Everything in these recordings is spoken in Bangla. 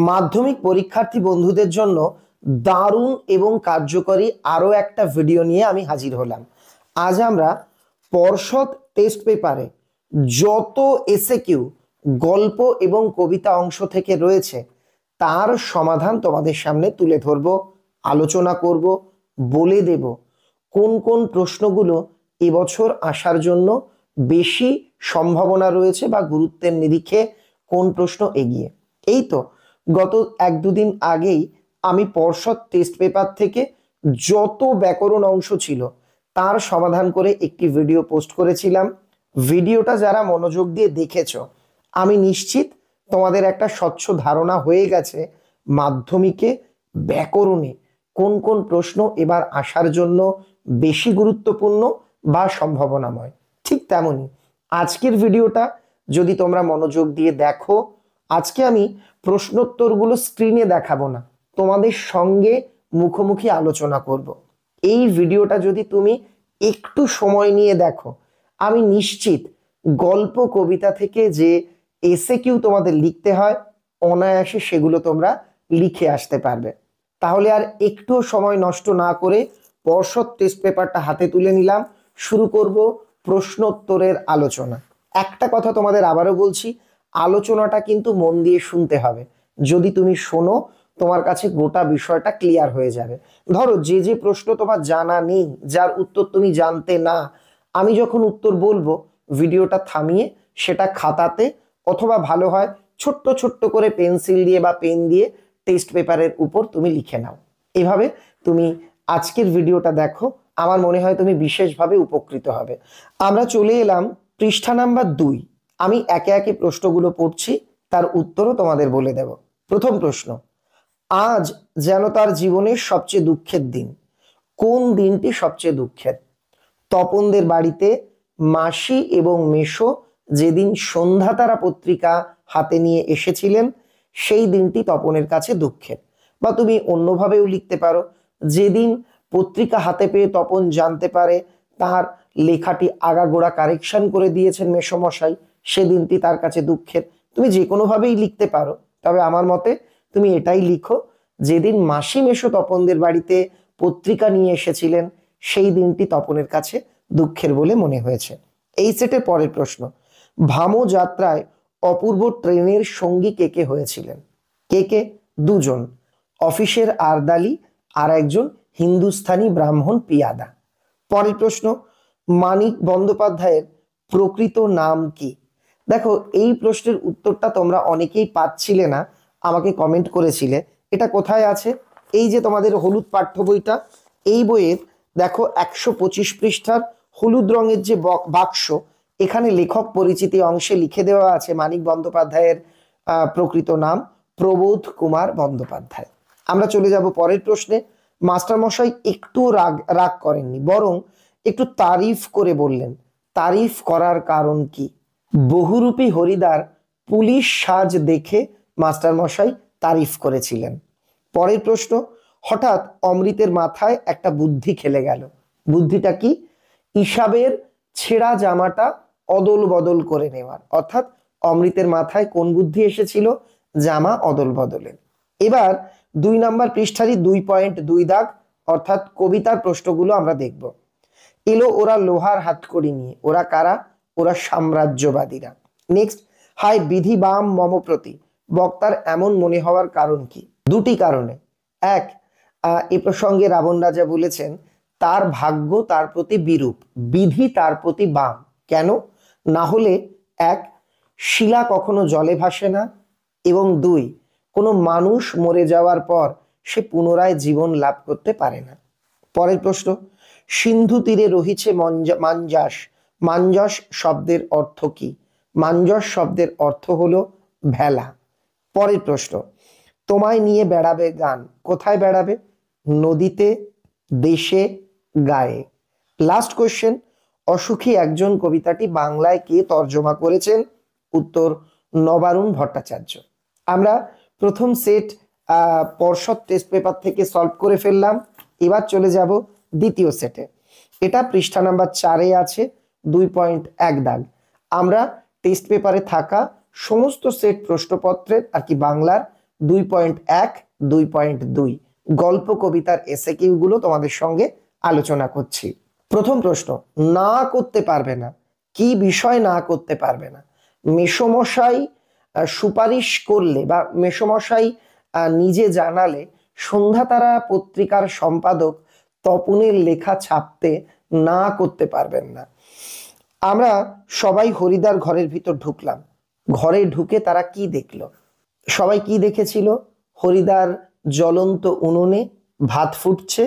মাধ্যমিক পরীক্ষার্থী বন্ধুদের জন্য দারুণ এবং কার্যকরী আরও একটা ভিডিও নিয়ে আমি হাজির হলাম। আজ আমরা পর্ষদ টেস্ট পেপারে যত এসএকিউ গল্প এবং কবিতা অংশ থেকে রয়েছে তার সমাধান তোমাদের সামনে তুলে ধরব, আলোচনা করব, বলে দেব কোন কোন প্রশ্নগুলো এবছর আসার জন্য বেশি সম্ভাবনা রয়েছে বা গুরুত্বের নিরিখে কোন প্রশ্ন এগিয়ে। এই তো গত এক দুদিন আগেই আমি পর্ষদ টেস্ট পেপার থেকে যত ব্যাকরণ অংশ ছিল তার সমাধান করে একটি ভিডিও পোস্ট করেছিলাম। ভিডিওটা যারা মনোযোগ দিয়ে দেখেছ আমি নিশ্চিত তোমাদের একটা স্বচ্ছ ধারণা হয়ে গেছে মাধ্যমিকে ব্যাকরণে কোন কোন প্রশ্ন এবার আসার জন্য বেশি গুরুত্বপূর্ণ বা সম্ভাবনাময়। ঠিক তেমনি আজকের ভিডিওটা যদি তোমরা মনোযোগ দিয়ে দেখো, আজকে আমি প্রশ্নোত্তরগুলো স্ক্রিনে দেখাবো না, তোমাদের সঙ্গে মুখোমুখি আলোচনা করব। এই ভিডিওটা যদি তুমি একটু সময় নিয়ে দেখো, আমি নিশ্চিত গল্প কবিতা থেকে যে এসএকিউ তোমাদের লিখতে হয় অনায়াসে সেগুলো তোমরা লিখে আসতে পারবে। তাহলে আর একটু সময় নষ্ট না করে পর্ষদ টেস্ট পেপারটা হাতে তুলে নিলাম, শুরু করব প্রশ্নোত্তরের আলোচনা। একটা কথা তোমাদের আবারও বলছি, আলোচনাটা কিন্তু মন দিয়ে শুনতে হবে। যদি তুমি শোনো তোমার কাছে গোটা বিষয়টা ক্লিয়ার হয়ে যাবে। ধরো যে যে প্রশ্ন তোমার জানা নেই, যার উত্তর তুমি জানতে না, আমি যখন উত্তর বলবো ভিডিওটা থামিয়ে সেটা খাতাতে অথবা ভালো হয় ছোট্ট ছোট্ট করে পেন্সিল দিয়ে বা পেন দিয়ে টেস্ট পেপারের উপর তুমি লিখে নাও। এভাবে তুমি আজকের ভিডিওটা দেখো, আমার মনে হয় তুমি বিশেষভাবে উপকৃত হবে। আমরা চলে এলাম পৃষ্ঠা নাম্বার 2। আমি একে একে প্রশ্নগুলো পড়ছি, তার উত্তরও তোমাদের বলে দেব। প্রথম প্রশ্ন, আজ যেন তার জীবনের সবচেয়ে দুঃখের দিন। কোন দিনটি সবচেয়ে দুঃখের? তপনদের বাড়িতে মাসি এবং মেশো যেদিন সন্ধ্যাতারা পত্রিকা হাতে নিয়ে এসেছিলেন সেই দিনটি তপনের কাছে দুঃখের। বা তুমি অন্যভাবেও লিখতে পারো, যেদিন পত্রিকা হাতে পেয়ে তপন জানতে পারে তার লেখাটি আগাগোড়া কারেকশন করে দিয়েছেন মেসোমশাই, সেদিনটি তার কাছে দুঃখের। তুমি যে কোনোভাবেই লিখতে পারো, তবে আমার মতে তুমি এটাই লিখো, যেদিন মাসি মেশো তপনদের বাড়িতে পত্রিকা নিয়ে এসেছিলেন সেই দিনটি তপনের কাছে দুঃখের বলে মনে হয়েছে। এই সেটের পরের প্রশ্ন, ভামো যাত্রায় অপূর্ব ট্রেনের সঙ্গী কে কে হয়েছিলেন? কে কে? দুজন, অফিসের আরদালি আর একজন হিন্দুস্তানি ব্রাহ্মণ পিয়াদা। পরের প্রশ্ন, মানিক বন্দ্যোপাধ্যায়ের প্রকৃত নাম কি? দেখো এই প্রশ্নের উত্তরটা তোমরা অনেকেই পাচ্ছিলে না, আমাকে কমেন্ট করেছিলে। এটা কোথায় আছে? এই যে তোমাদের হলুদ পাঠ্য বইটা, এই বইয়ের দেখো 125 পৃষ্ঠার হলুদ রঙের যে বাক্স, এখানে লেখক পরিচিতি অংশে লিখে দেওয়া আছে মানিক বন্দ্যোপাধ্যায়ের প্রকৃত নাম প্রবোধ কুমার বন্দ্যোপাধ্যায়। আমরা চলে যাব পরের প্রশ্নে। মাস্টারমশাই একটু রাগ করেননি, বরং একটু তারিফ করে বললেন। তারিফ করার কারণ কি? বহুরূপী হরিদার পুলিশ সাজ দেখে মাস্টারমশাই তারিফ করেছিলেন। পরের প্রশ্ন, হঠাৎ অমৃতের মাথায় একটা বুদ্ধি খেলে গেল। বুদ্ধিটা কি? ইসাবের ছেঁড়া জামাটা অদল বদল করে নেওয়ার। অর্থাৎ অমৃতের মাথায় কোন বুদ্ধি এসেছিল? জামা অদল বদলের। এবার 2 নম্বর পৃষ্ঠারই 2.2 দাগ, অর্থাৎ কবিতার প্রশ্নগুলো আমরা দেখব। এলো ওরা লোহার হাতকড়ি নিয়ে, ওরা কারা? ওরা সাম্রাজ্যবাদীরা। নেক্সট, হাই বিধি বাম মম প্রতি, বক্তার এমন মনে হওয়ার কারণ কি? দুটি কারণে। এক, এ প্রসঙ্গে রাবণ রাজা বলেছেন তার ভাগ্য তার প্রতি বিরূপ, বিধি তার প্রতি বাম। কেন? না হলে এক, শিলা কখনো জলে ভাসে না, এবং 2, কোনো মানুষ মরে যাওয়ার পর সে পুনরায় জীবন লাভ করতে পারে না। পরের প্রশ্ন, সিন্ধু তীরে রহিছে মাঞ্জাস, মাঞ্জাস শব্দের অর্থ কি? মাঞ্জাস শব্দের অর্থ হলো ভেলা। পরের প্রশ্ন, তোমায় নিয়ে বেড়াবে গান, কোথায় বেড়াবে? নদীতে, দেশে, গায়ে। লাস্ট কোশ্চেন, অসুখী একজন কবিতাটি বাংলায় কে তর্জমা করেছেন? উত্তর, নবারুণ ভট্টাচার্য। আমরা প্রথম সেট পর্ষদ টেস্ট পেপার থেকে সলভ করে ফেললাম। এবার চলে যাব দ্বিতীয় সেটে। এটা পৃষ্ঠা নাম্বার 4-এ আছে, 2.1 দাগ। আমরা টেস্ট পেপারে থাকা সমস্ত সেট প্রশ্নপত্রের আর কি বাংলার 2.1, 2.2 গল্প কবিতার এসএকিউ গুলো তোমাদের সঙ্গে আলোচনা করছি। প্রথম প্রশ্ন, না করতে পারবে না, কি বিষয় না করতে পারবে না? মেসোমশাই সুপারিশ করলে বা মেসোমশাই নিজে জানালে সন্ধ্যাতারা পত্রিকার সম্পাদক তপনের লেখা ছাপতে না করতে পারবেন না। আমরা সবাই হরিদার ঘরের ভিতর ঢুকলাম। ঘরে ঢুকে তারা কি দেখলো? সবাই কি দেখেছিল? হরিদার জ্বলন্ত উনুনে ভাত ফুটছে,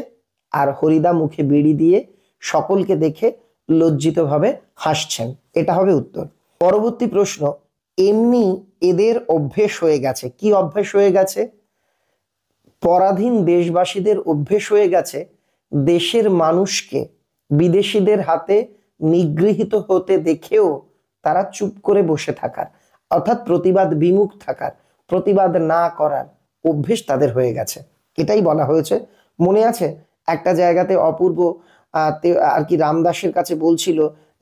আর হরিদা মুখে বিড়ি দিয়ে সকলকে দেখে লজ্জিতভাবে হাসছেন। এটা হবে উত্তর। পরবর্তী প্রশ্ন, এমনি এদের অভ্যেস হয়ে গেছে। কি অভ্যেস হয়ে গেছে? পরাধীন দেশবাসীদের অভ্যেস হয়ে গেছে দেশের মানুষকে বিদেশিদের হাতে নিগৃহীত হতে দেখেও তারা চুপ করে বসে থাকার, অর্থাৎ প্রতিবাদ বিমুখ থাকার, প্রতিবাদ না করার অভ্যেস তাদের হয়ে গেছে। এটাই বলা হয়েছে। মনে আছে একটা জায়গাতে অপূর্ব আর কি রামদাসের কাছে বলছিল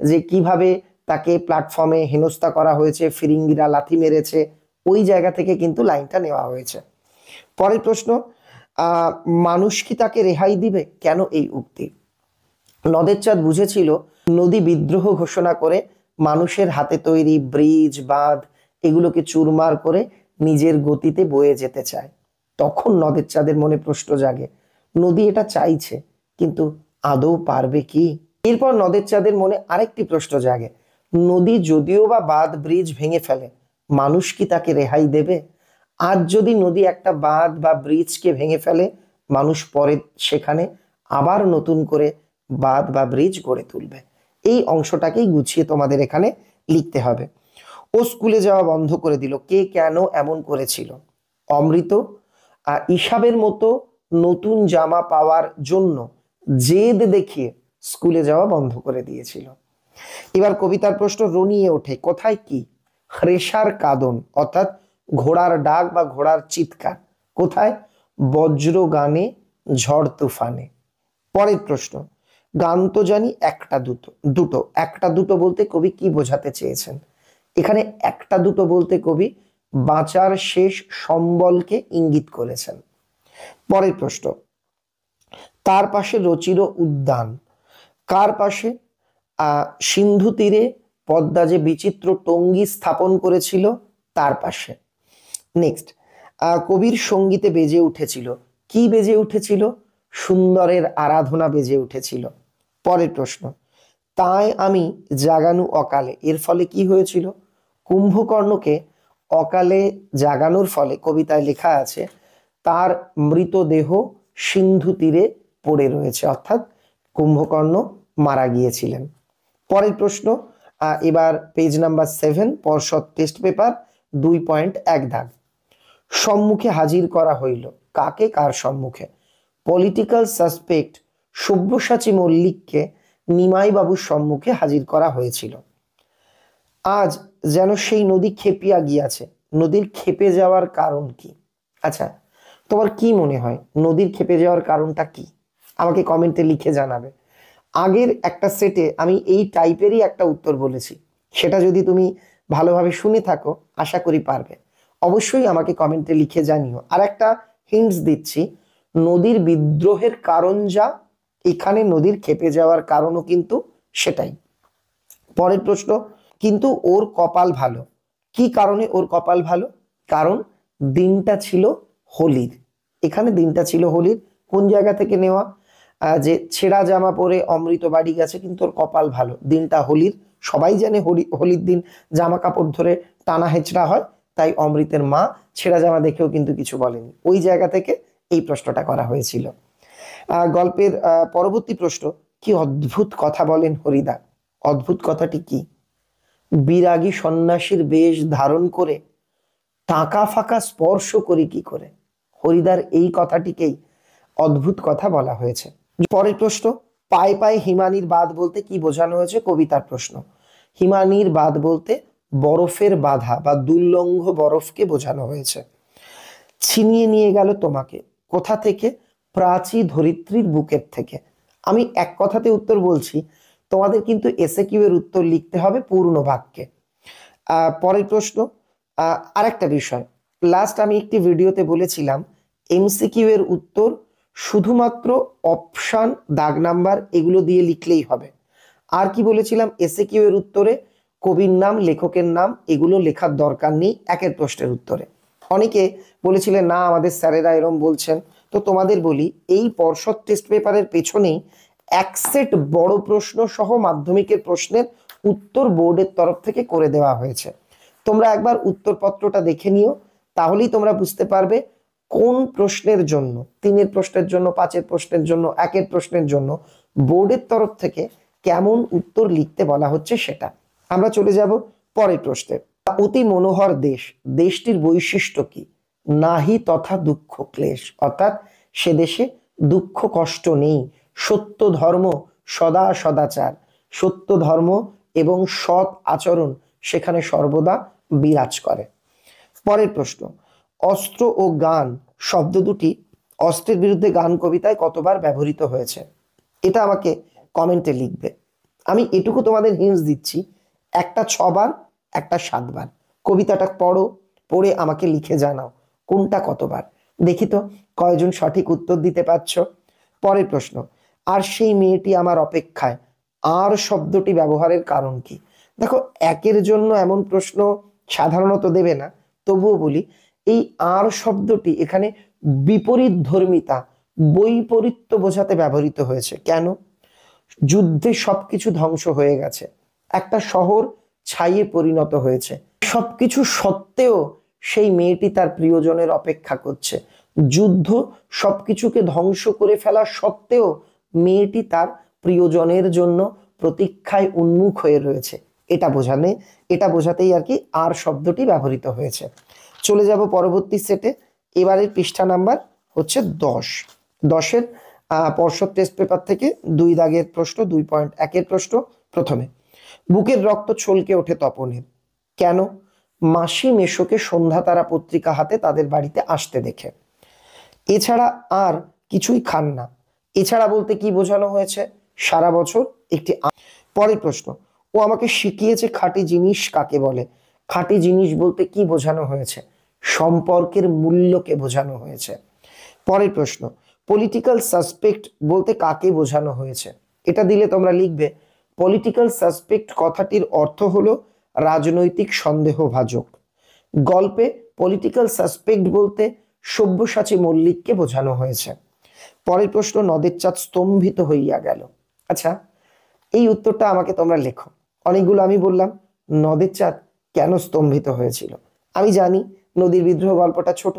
যে কিভাবে তাকে প্ল্যাটফর্মে হেনস্থা করা হয়েছে, ফিরিঙ্গিরা লাথি মেরেছে। ওই জায়গা থেকে কিন্তু লাইনটা নেওয়া হয়েছে। পরের প্রশ্ন, মানুষ কি তাকে রেহাই দিবে? কেন এই উক্তি? নদের চাঁদ বুঝেছিল নদী বিদ্রোহ ঘোষণা করে মানুষের হাতে তৈরি ব্রিজ বাঁধ এগুলোকে চুরমার করে নিজের গতিতে বয়ে যেতে চায়। তখন নদের চাঁদের মনে প্রশ্ন জাগে, নদী এটা চাইছে, কিন্তু আদৌ পারবে কি? এরপর নদের চাঁদের মনে আরেকটি প্রশ্ন জাগে, নদী যদিও বা বাঁধ ব্রিজ ভেঙে ফেলে, মানুষ কি তাকে রেহাই দেবে? আজ যদি নদী একটা বাঁধ বা ব্রিজকে ভেঙে ফেলে, মানুষ পরে সেখানে আবার নতুন করে বাঁধ বা ব্রিজ গড়ে তুলবে। এই অংশটাকেই গুছিয়ে তোমাদের এখানে লিখতে হবে। ও স্কুলে যাওয়া বন্ধ করে দিল, কে কেন এমন করেছিল? অমৃত ইসাবের মতো নতুন জামা পাওয়ার জন্য জেদ দেখিয়ে স্কুলে যাওয়া বন্ধ করে দিয়েছিল। এবার কবিতার প্রশ্ন রনিয়ে ওঠে, কোথায় কি? রেশার কাদন, অর্থাৎ ঘোড়ার ডাক বা ঘোড়ার চিৎকার। কোথায়? বজ্র গানে ঝড় তুফানে। পরের প্রশ্ন, গান তো জানি একটা দুটো। দুটো, একটা দুটো বলতে কবি কি বোঝাতে চেয়েছেন? এখানে একটা দুটো বলতে কবি বাঁচার শেষ সম্বলকে ইঙ্গিত করেছেন। পরের প্রশ্ন, তার পাশে রচির উদ্যান। কার পাশে? সিন্ধু তীরে পদ্মা যে বিচিত্র টঙ্গী স্থাপন করেছিল তার পাশে। নেক্সট, কবির সঙ্গীতে বেজে উঠেছিল। কি বেজে উঠেছিল? সুন্দরের আরাধনা বেজে উঠেছিল। পরের প্রশ্ন, তাই আমি জাগানু অকালে, এর ফলে কি হয়েছিল? কুম্ভকর্ণকে অকালে জাগানোর ফলে কবিতায় লেখা আছে তার মৃতদেহ সিন্ধু তীরে পড়ে রয়েছে, অর্থাৎ কুম্ভকর্ণ মারা গিয়েছিলেন। পরের প্রশ্ন, এবার পেজ নাম্বার 7, পর্ষদ টেস্ট পেপার 2.1 দাগ। সম্মুখে হাজির করা হইল। কাকে? কার সম্মুখে? পলিটিক্যাল সাসপেক্ট সব্যসাচী মল্লিককে নিমাইবাবুর সম্মুখে হাজির করা হয়েছিল। আজ যেন সেই নদী খেপিয়া গিয়াছে। নদীর খেপে যাওয়ার কারণ কি? আচ্ছা, তোমার কি মনে হয় নদীর খেপে যাওয়ার কারণটা কি? আমাকে কমেন্টে লিখে জানাবে। আগের একটা সেটে আমি এই টাইপেরই একটা উত্তর বলেছি, সেটা যদি তুমি ভালোভাবে শুনে থাকো আশা করি পারবে। অবশ্যই আমাকে কমেন্টে লিখে জানিও। আর একটা হিন্টস দিচ্ছি, নদীর বিদ্রোহের কারণ যা, এখানে নদীর খেপে যাওয়ার কারণও কিন্তু সেটাই। পরের প্রশ্ন, কিন্তু ওর কপাল ভালো। কি কারণে ওর কপাল ভালো? কারণ দিনটা ছিল হোলির। এখানে দিনটা ছিল হোলির। কোন জায়গা থেকে নেওয়া? যে ছেঁড়া জামা পরে অমৃত বাড়ি গেছে, কিন্তু ওর কপাল ভালো, দিনটা হোলির। সবাই জানে হোলির দিন জামা কাপড় ধরে টানা হেঁচড়া হয়, তাই অমৃতের মা ছেঁড়া জামা দেখেও কিন্তু কিছু বলেনি। ওই জায়গা থেকে এই প্রশ্নটা করা হয়েছিল। গল্পের পরবর্তী প্রশ্ন, কি অদ্ভুত কথা বলেন হরিদা। অদ্ভুত কথাটি কি? বিরাগী সন্ন্যাসীর বেশ ধারণ করে টাকা ফাঁকা স্পর্শ করি কি করে। হরিদার এই কথাটিকেই অদ্ভুত কথা বলা হয়েছে। পরের প্রশ্ন, পায়ে পায়ে হিমানির বাঁধ বলতে কি বোঝানো হয়েছে? কবিতার প্রশ্ন। হিমানির বাঁধ বলতে বরফের বাধা বা দুর্লঙ্ঘ বরফকে বোঝানো হয়েছে। ছিনিয়ে নিয়ে গেল তোমাকে। কোথা থেকে? প্রাচী ধরিত্রীর বুকের থেকে। আমি এক কথাতে উত্তর বলছি, তোমাদের কিন্তু এসএকিউ এর উত্তর লিখতে হবে পূর্ণ বাক্যে। পরের প্রশ্ন, আরেকটা বিষয়, লাস্ট আমি একটি ভিডিওতে বলেছিলাম এমসিকিউ এর উত্তর শুধুমাত্র অপশন, দাগ নাম্বার এগুলো দিয়ে লিখলেই হবে। আর কি বলেছিলাম, এসএ কিউ এর উত্তরে কবির নাম, লেখকের নাম এগুলো লেখার দরকার নেই একের প্রশ্নের উত্তরে। অনেকে বলেছিলেন না আমাদের স্যারেরা এরম বলছেন, তো তোমাদের বলি এই পর্ষদ টেস্ট পেপারের পেছনেই এক সেট বড় প্রশ্ন সহ মাধ্যমিকের প্রশ্নের উত্তর বোর্ডের তরফ থেকে করে দেওয়া হয়েছে। তোমরা একবার উত্তরপত্রটা দেখে নিও, তাহলেই তোমরা বুঝতে পারবে কোন প্রশ্নের জন্য, 3-এর প্রশ্নের জন্য, 5-এর প্রশ্নের জন্য, 1-এর প্রশ্নের জন্য বোর্ডের তরফ থেকে কেমন উত্তর লিখতে বলা হচ্ছে সেটা। আমরা চলে যাব পরের প্রশ্নে। অতি মনোহর দেশ, দেশটির বৈশিষ্ট্য কি? নাহি তথা দুঃখ ক্লেশ, অর্থাৎ সে দেশে দুঃখ কষ্ট নেই। সত্য ধর্ম সদা সদাচার, সত্য ধর্ম এবং সৎ আচরণ সেখানে সর্বদা বিরাজ করে। পরের প্রশ্ন, অস্ত্র ও গান শব্দ দুটি অস্ত্রের বিরুদ্ধে গান কবিতায় কতবার ব্যবহৃত হয়েছে? এটা আমাকে কমেন্টে লিখবে। আমি এটুকু তোমাদের হিন্টস দিচ্ছি, একটা 6 বার, একটা 7 বার। কবিতাটা পড়ো, পড়ে আমাকে লিখে জানাও কোনটা কতবার। দেখি তো কয়জন সঠিক উত্তর দিতে পারছো। পরের প্রশ্ন, আর সেই মেয়েটি আমার অপেক্ষায়, আর শব্দটি ব্যবহারের কারণ কি? দেখো, একের জন্য এমন প্রশ্ন সাধারণত দেবে না, তবুও বলি এই আর শব্দটি এখানে বিপরীত ধর্মিতা, বৈপরীত্য বোঝাতে ব্যবহৃত হয়েছে। কেন? যুদ্ধে সবকিছু ধ্বংস হয়ে গেছে, একটা শহর ছাইয়ে পরিণত হয়েছে, সবকিছু সত্ত্বেও সেই মেয়েটি তার প্রিয়জনের অপেক্ষা করছে। যুদ্ধ সবকিছুকে ধ্বংস করে ফেলা সত্ত্বেও মেয়েটি তার প্রিয়জনের জন্য প্রতীক্ষায় উন্মুখ হয়ে রয়েছে, এটা বোঝাতেই আর কি আর শব্দটি ব্যবহৃত হয়েছে। চলে যাব পরবর্তী সেটে। এবারের পৃষ্ঠা নাম্বার হচ্ছে 10। 10-এর পর্ষদ টেস্ট পেপার থেকে 2 দাগের প্রশ্ন, 2.1-এর প্রশ্ন। প্রথমে, বুকের রক্ত ছলকে ওঠে তপনের, কেন? মাসি মেশোকে সন্ধ্যা তারা পত্রিকা হাতে তাদের বাড়িতে আসতে দেখে। এছাড়া আর কিছুই খান না। এছাড়া বলতে কি বোঝানো হয়েছে? সারা বছর একটি। পরের প্রশ্ন, ও আমাকে শিখিয়েছে খাঁটি জিনিস কাকে বলে। খাঁটি জিনিস বলতে কি বোঝানো হয়েছে? সম্পর্কের মূল্যকে বোঝানো হয়েছে। পরের প্রশ্ন, পলিটিক্যাল সাসপেক্ট বলতে কাকে বোঝানো হয়েছে? এটা দিলে তোমরা লিখবে পলিটিক্যাল সাসপেক্ট কথাটির অর্থ হলো রাজনৈতিক সন্দেহভাজন। গল্পে পলিটিক্যাল সাসপেক্ট বলতে সব্যসাচী মল্লিককে বোঝানো হয়েছে। পরের প্রশ্ন, নদের চাঁদ স্তম্ভিত হইয়া গেল। আচ্ছা, এই উত্তরটা আমাকে তোমরা লেখো। অনেকগুলো আমি বললাম, নদের চাঁদ কেন স্তম্ভিত হয়েছিল? আমি জানি নদীর বিদ্রোহ গল্পটা ছোট,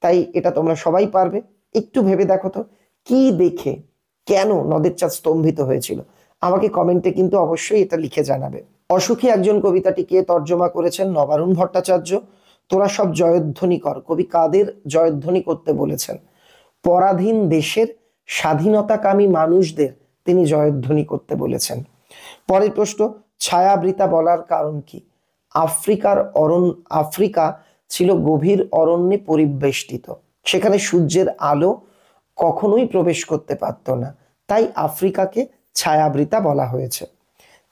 তাই এটা তোমরা সবাই পারবে। একটু ভেবে দেখো তো, কি দেখে কেন নদের চাঁদ স্তম্ভিত হয়েছিল? আমাকে কমেন্টে কিন্তু অবশ্যই এটা লিখে জানাবে। অসুখী একজন কবিতাটি কে তর্জমা করেছেন? নবারুণ ভট্টাচার্য। তোরা সব জয়ধ্বনি কর, কবি কাদের জয়ধ্বনি করতে বলেছেন? পরাধীন দেশের স্বাধীনতাকামী মানুষদের তিনি জয়ধ্বনি করতে বলেছেন। পরের প্রশ্ন, ছায়াবৃতা বলার কারণ কি? আফ্রিকা ছিল গভীর অরণ্যে পরিবেষ্টিত, সেখানে সূর্যের আলো কখনোই প্রবেশ করতে পারত না, তাই আফ্রিকাকে ছায়াবৃতা বলা হয়েছে।